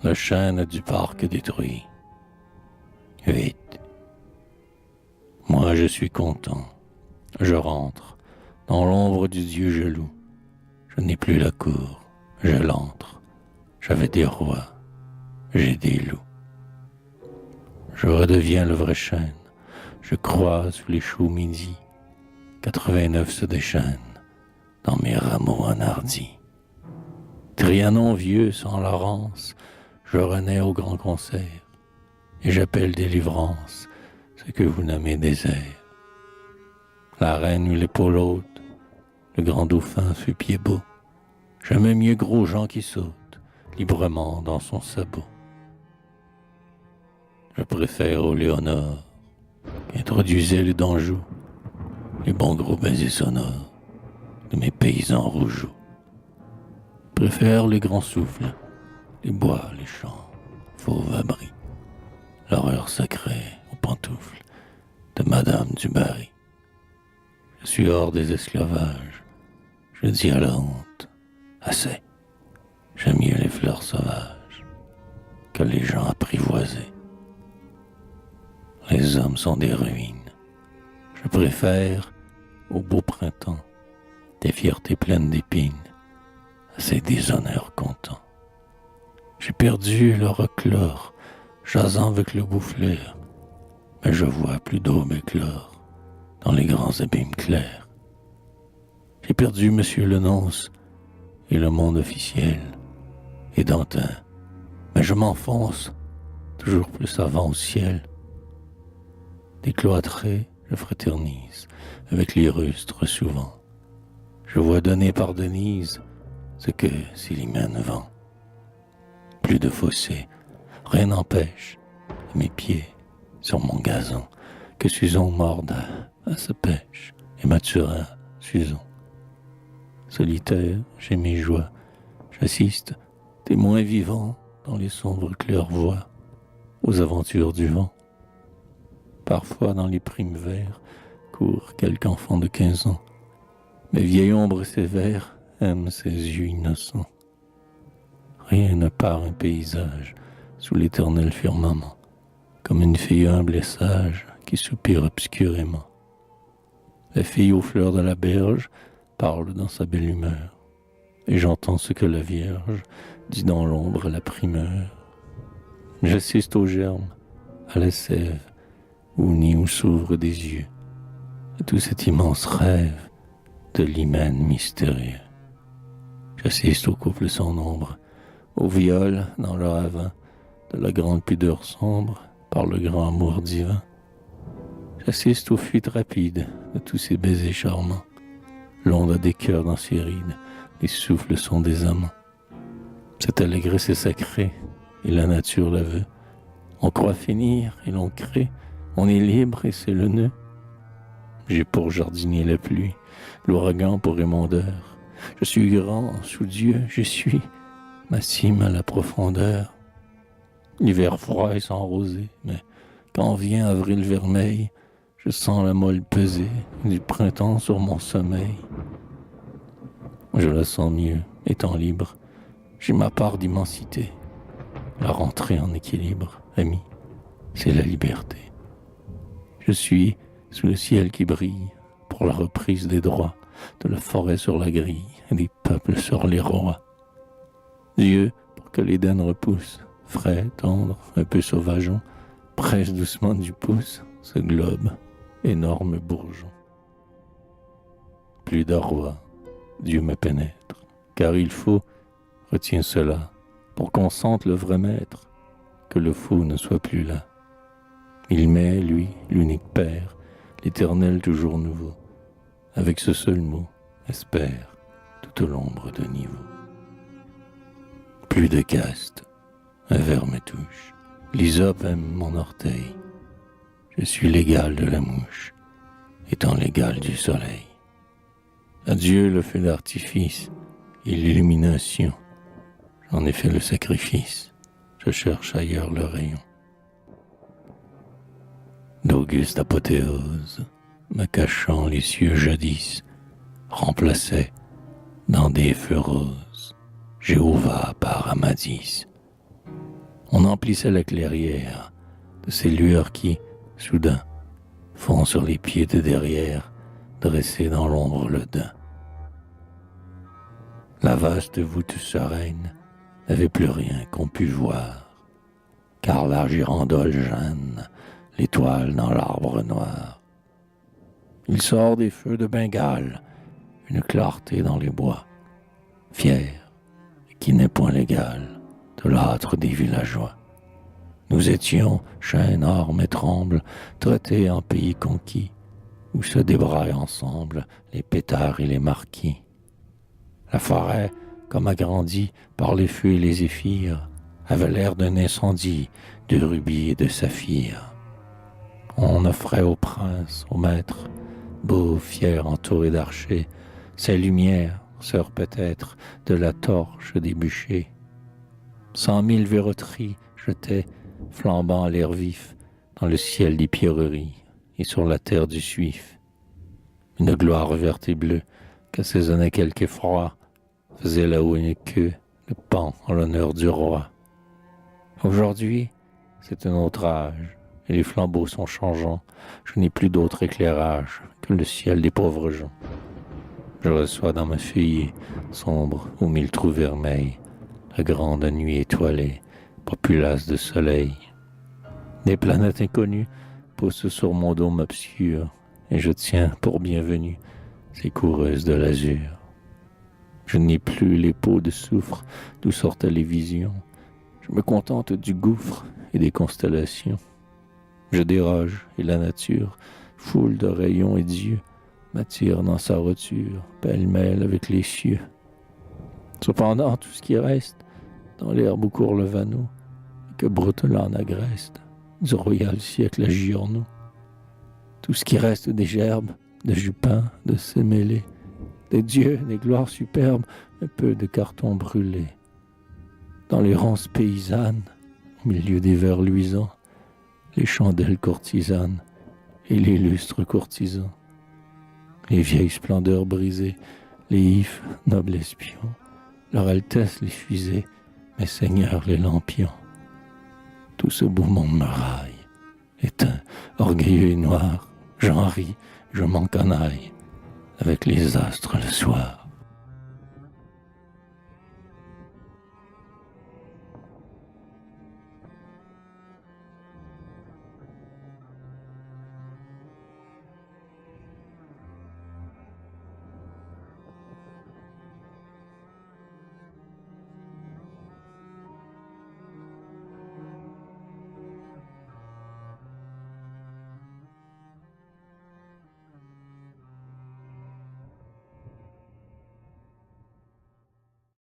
Le chêne du parc détruit. Vite. Moi je suis content. Je rentre dans l'ombre du Dieu jaloux. Je n'ai plus la cour. Je l'entre. J'avais des rois. J'ai des loups. Je redeviens le vrai chêne. Je crois sous les choux midi. 89 se déchaînent dans mes rameaux enhardis. Trianon vieux sans Laurence, je renais au grand concert, et j'appelle délivrance ce que vous nommez désert. La reine eut l'épaule haute, le grand dauphin fut pied beau. Jamais mieux gros Jean qui saute librement dans son sabot. Je préfère au Léonard qui introduisait le d'Anjou, les bons gros baisers sonores de mes paysans rougeaux. Je préfère les grands souffles, les bois, les champs, fauves abris, l'horreur sacrée aux pantoufles de Madame du Barry. Je suis hors des esclavages, je dis à la honte, assez, j'aime mieux les fleurs sauvages que les gens apprivoisés. Les hommes sont des ruines, je préfère au beau printemps des fiertés pleines d'épines à ces déshonneurs contents. J'ai perdu le roquelaure, jasant avec le bouffleur, mais je vois plus d'aube éclore dans les grands abîmes clairs. J'ai perdu Monsieur le Nonce et le monde officiel et Dantin, mais je m'enfonce toujours plus avant au ciel. Décloîtré, je fraternise avec les rustres souvent. Je vois donner par Denise ce que Célimène vend. Plus de fossé, rien n'empêche à mes pieds sur mon gazon que Suzon morde à sa pêche et Mathurin Suzon. Solitaire, j'ai mes joies, j'assiste, témoin vivant dans les sombres claires-voies, aux aventures du vent. Parfois dans les primes verts court quelque enfant de 15 ans, mais vieille ombre sévère aime ses yeux innocents. Rien ne part un paysage sous l'éternel firmament, comme une fille humble et sage qui soupire obscurément. La fille aux fleurs de la berge parle dans sa belle humeur, et j'entends ce que la Vierge dit dans l'ombre à la primeur. J'assiste aux germes, à la sève, au nid où s'ouvrent des yeux, à tout cet immense rêve de l'hymen mystérieux. J'assiste au couple sans nombre, au viol dans le ravin de la grande pudeur sombre par le grand amour divin. J'assiste aux fuites rapides de tous ces baisers charmants. L'onde a des cœurs dans ses rides, les souffles sont des amants. Cette allégresse est sacrée, et la nature la veut. On croit finir et l'on crée, on est libre et c'est le nœud. J'ai pour jardinier la pluie, l'ouragan pour émondeur. Je suis grand sous Dieu, je suis ma cime à la profondeur. L'hiver froid est sans rosée, mais quand vient avril vermeil, je sens la molle peser du printemps sur mon sommeil. Je la sens mieux, étant libre. J'ai ma part d'immensité. La rentrée en équilibre, ami, c'est la liberté. Je suis sous le ciel qui brille pour la reprise des droits de la forêt sur la grille et des peuples sur les rois. Dieu, pour que l'Éden repousse, frais, tendre, un peu sauvageon, presse doucement du pouce ce globe, énorme bourgeon. Plus d'un roi, Dieu me pénètre, car il faut, retiens cela, pour qu'on sente le vrai maître, que le faux ne soit plus là. Il met, lui, l'unique Père, l'éternel toujours nouveau, avec ce seul mot, espère, toute l'ombre de niveau. Plus de caste, un ver me touche, l'hysope aime mon orteil, je suis l'égal de la mouche, étant l'égal du soleil. Adieu le feu d'artifice et l'illumination, j'en ai fait le sacrifice, je cherche ailleurs le rayon. D'auguste apothéose, me cachant les cieux jadis, remplaçait dans des feux roses Jéhovah par Amadis. On emplissait la clairière de ces lueurs qui, soudain, font sur les pieds de derrière, dressés dans l'ombre le daim. La vaste voûte sereine n'avait plus rien qu'on pût voir, car la girandole jeune, l'étoile dans l'arbre noir. Il sort des feux de Bengale, une clarté dans les bois, fier, et qui n'est point l'égal de l'âtre des villageois. Nous étions, chênes, armes et trembles, traités en pays conquis, où se débraillent ensemble les pétards et les marquis. La forêt, comme agrandie par les feux et les zéphyrs, avait l'air d'un incendie de rubis et de saphirs. On offrait au prince, au maître, beau, fier, entouré d'archers, ses lumières, sœurs peut-être de la torche des bûchers. 100 000 verroteries jetaient, flambant à l'air vif, dans le ciel des pierreries et sur la terre du Suif. Une gloire verte et bleue qu'assaisonnait quelque effroi faisait là-haut une queue, le pan en l'honneur du roi. Aujourd'hui, c'est un autre âge, et les flambeaux sont changeants. Je n'ai plus d'autre éclairage que le ciel des pauvres gens. Je reçois dans ma feuillée sombre aux 1000 trous vermeils la grande nuit étoilée, populace de soleil. Des planètes inconnues poussent sur mon dôme obscur, et je tiens pour bienvenue ces coureuses de l'azur. Je n'ai plus les peaux de soufre d'où sortent les visions. Je me contente du gouffre et des constellations. Je déroge, et la nature, foule de rayons et d'yeux, m'attire dans sa roture, pêle-mêle avec les cieux. Cependant, tout ce qui reste, dans l'herbe où court le vanneau, et que broutelant en agreste, du royal siècle à Giorno. Tout ce qui reste des gerbes, de jupins, de sémélés, des dieux, des gloires superbes, un peu de carton brûlé. Dans les ronces paysannes, au milieu des verres luisants, les chandelles courtisanes et les lustres courtisans, les vieilles splendeurs brisées, les ifs, nobles espions, leur altesse les fusées, mes seigneurs les lampions. Tout ce beau monde me raille, éteint, orgueilleux et noir, j'en ris, je m'en canaille, avec les astres le soir.